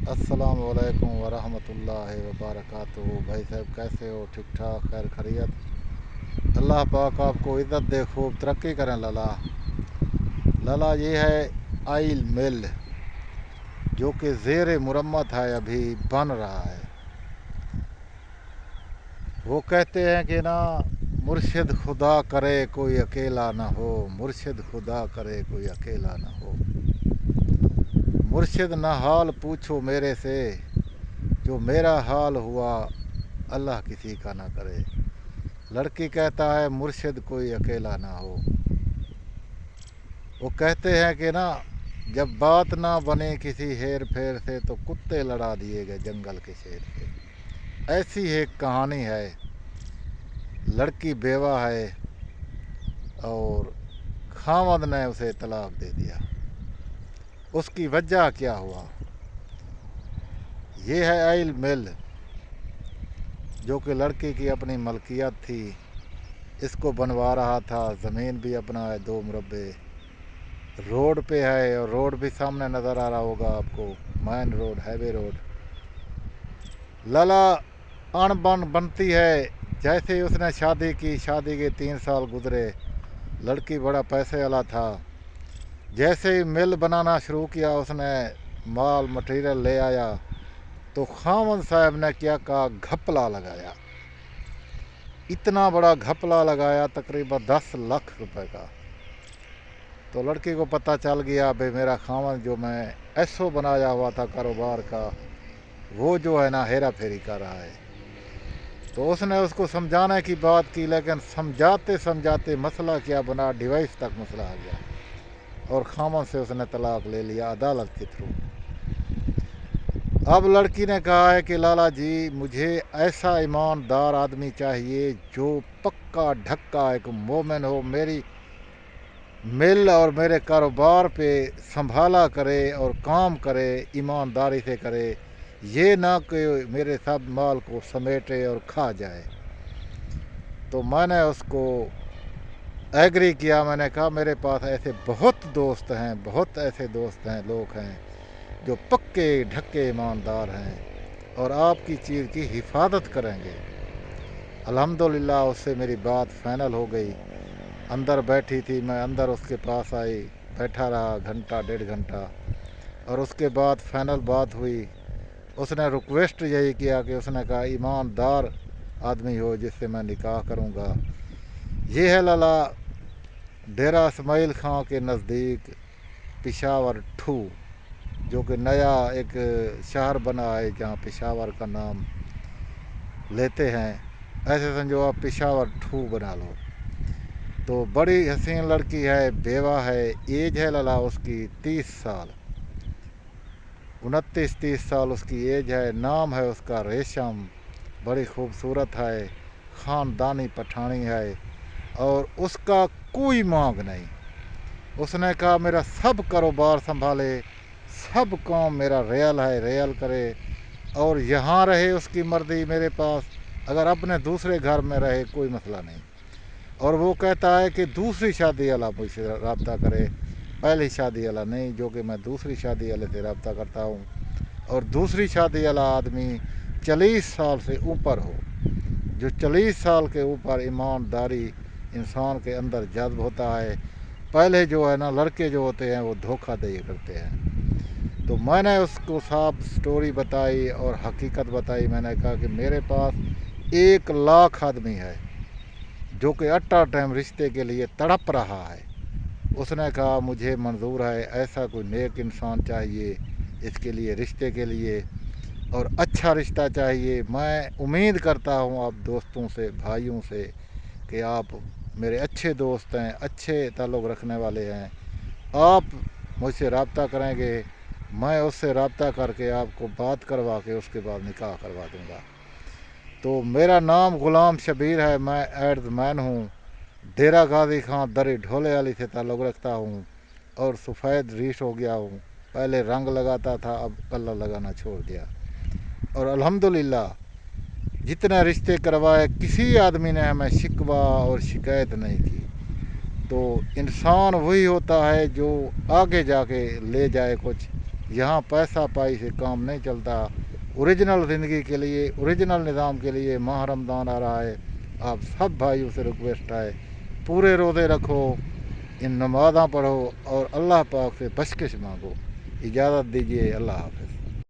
السلام علیکم ورحمۃ اللہ وبرکاتہ۔ بھائی صاحب کیسے ہو؟ ٹھیک ٹھاک، خیر خیریت؟ اللہ پاک آپ کو عزت دے، خوب ترقی کریں لالا۔ لالا یہ ہے آئل مل جو کہ زیر مرمت ہے، ابھی بن رہا ہے۔ وہ کہتے ہیں کہ نا، مرشد خدا کرے کوئی اکیلا نہ ہو، مرشد خدا کرے کوئی اکیلا نہ ہو، مرشد نہ حال پوچھو میرے سے، جو میرا حال ہوا اللہ کسی کا نہ کرے۔ لڑکی کہتا ہے مرشد کوئی اکیلا نہ ہو۔ وہ کہتے ہیں کہ نا، جب بات نہ بنے کسی ہیر پھیر سے تو کتے لڑا دیے گئے جنگل کے شیر سے۔ ایسی ایک کہانی ہے۔ لڑکی بیوہ ہے اور خاوند نے اسے طلاق دے دیا۔ اس کی وجہ کیا ہوا؟ یہ ہے آئل مل جو کہ لڑکی کی اپنی ملکیت تھی، اس کو بنوا رہا تھا۔ زمین بھی اپنا ہے، 2 مربع، روڈ پہ ہے، اور روڈ بھی سامنے نظر آ رہا ہوگا آپ کو، مین روڈ، ہائی وے روڈ۔ لالا ان بن بنتی ہے۔ جیسے ہی اس نے شادی کی، شادی کے 3 سال گزرے، لڑکی بڑا پیسے والا تھا۔ جیسے ہی مل بنانا شروع کیا، اس نے مال مٹیریل لے آیا، تو خاوند صاحب نے کیا کہا، گھپلا لگایا۔ اتنا بڑا گھپلا لگایا، تقریباً 10 لاکھ روپے کا۔ تو لڑکی کو پتہ چل گیا، بھئی میرا خاوند جو میں ایسو بنایا ہوا تھا کاروبار کا، وہ جو ہے نا ہیرا پھیری کر رہا ہے۔ تو اس نے اس کو سمجھانے کی بات کی، لیکن سمجھاتے سمجھاتے مسئلہ کیا بنا، ڈیوائس تک مسئلہ آ گیا، اور خاوند سے اس نے طلاق لے لیا عدالت کے تھرو۔ اب لڑکی نے کہا ہے کہ لالا جی، مجھے ایسا ایماندار آدمی چاہیے جو پکا ڈھکا ایک مومن ہو، میری مل اور میرے کاروبار پہ سنبھالا کرے اور کام کرے، ایمانداری سے کرے، یہ نہ کہ میرے سب مال کو سمیٹے اور کھا جائے۔ تو میں نے اس کو ایگری کیا۔ میں نے کہا میرے پاس ایسے بہت دوست ہیں، بہت ایسے دوست ہیں، لوگ ہیں جو پکے ڈھکے ایماندار ہیں اور آپ کی چیز کی حفاظت کریں گے۔ الحمدللہ اس سے میری بات فائنل ہو گئی۔ اندر بیٹھی تھی، میں اندر اس کے پاس آئی، بیٹھا رہا گھنٹہ 1.5 گھنٹہ، اور اس کے بعد فائنل بات ہوئی۔ اس نے ریکویسٹ یہی کیا کہ اس نے کہا ایماندار آدمی ہو جس سے میں نکاح کروں گا۔ یہ ہے لالا ڈیرہ اسماعیل خان کے نزدیک پشاور 2، جو کہ نیا ایک شہر بنا ہے جہاں پشاور کا نام لیتے ہیں۔ ایسے سمجھو آپ پشاور 2 بنا لو۔ تو بڑی حسین لڑکی ہے، بیوہ ہے، ایج ہے لالا اس کی 30 سال، 29-30 سال اس کی ایج ہے۔ نام ہے اس کا ریشم، بڑی خوبصورت ہے، خاندانی پٹھانی ہے، اور اس کا کوئی مانگ نہیں۔ اس نے کہا میرا سب کاروبار سنبھالے، سب کام میرا ریل ہے، ریل کرے، اور یہاں رہے اس کی مرضی میرے پاس، اگر اپنے دوسرے گھر میں رہے کوئی مسئلہ نہیں۔ اور وہ کہتا ہے کہ دوسری شادی والا مجھ سے رابطہ کرے، پہلی شادی والا نہیں، جو کہ میں دوسری شادی والے سے رابطہ کرتا ہوں۔ اور دوسری شادی والا آدمی 40 سال سے اوپر ہو۔ جو 40 سال کے اوپر ایمانداری انسان کے اندر جذب ہوتا ہے۔ پہلے جو ہے نا لڑکے جو ہوتے ہیں وہ دھوکہ دیا کرتے ہیں۔ تو میں نے اس کو صاحب سٹوری بتائی اور حقیقت بتائی۔ میں نے کہا کہ میرے پاس 1 لاکھ آدمی ہے جو کہ اٹا ٹائم رشتے کے لیے تڑپ رہا ہے۔ اس نے کہا مجھے منظور ہے، ایسا کوئی نیک انسان چاہیے اس کے لیے، رشتے کے لیے، اور اچھا رشتہ چاہیے۔ میں امید کرتا ہوں آپ دوستوں سے، بھائیوں سے، کہ آپ میرے اچھے دوست ہیں، اچھے تعلق رکھنے والے ہیں، آپ مجھ سے رابطہ کریں گے، میں اس سے رابطہ کر کے آپ کو بات کروا کے اس کے بعد نکاح کروا دوں گا۔ تو میرا نام غلام شبیر ہے، میں ایڈز مین ہوں، ڈیرہ غازی خان دری ڈھولے والی سے تعلق رکھتا ہوں، اور سفید ریش ہو گیا ہوں۔ پہلے رنگ لگاتا تھا، اب کلر لگانا چھوڑ دیا، اور الحمدللہ جتنے رشتے کروائے کسی آدمی نے ہمیں شکوہ اور شکایت نہیں کی۔ تو انسان وہی ہوتا ہے جو آگے جا کے لے جائے کچھ، یہاں پیسہ پائی سے کام نہیں چلتا. اوریجنل زندگی کے لیے، اوریجنل نظام کے لیے ماہ رمضان آ رہا ہے. آپ سب بھائیوں سے ریکویسٹ ہے، پورے روزے رکھو، ان نمازاں پڑھو اور اللہ پاک سے بخشش مانگو. اجازت دیجیے، اللہ حافظ.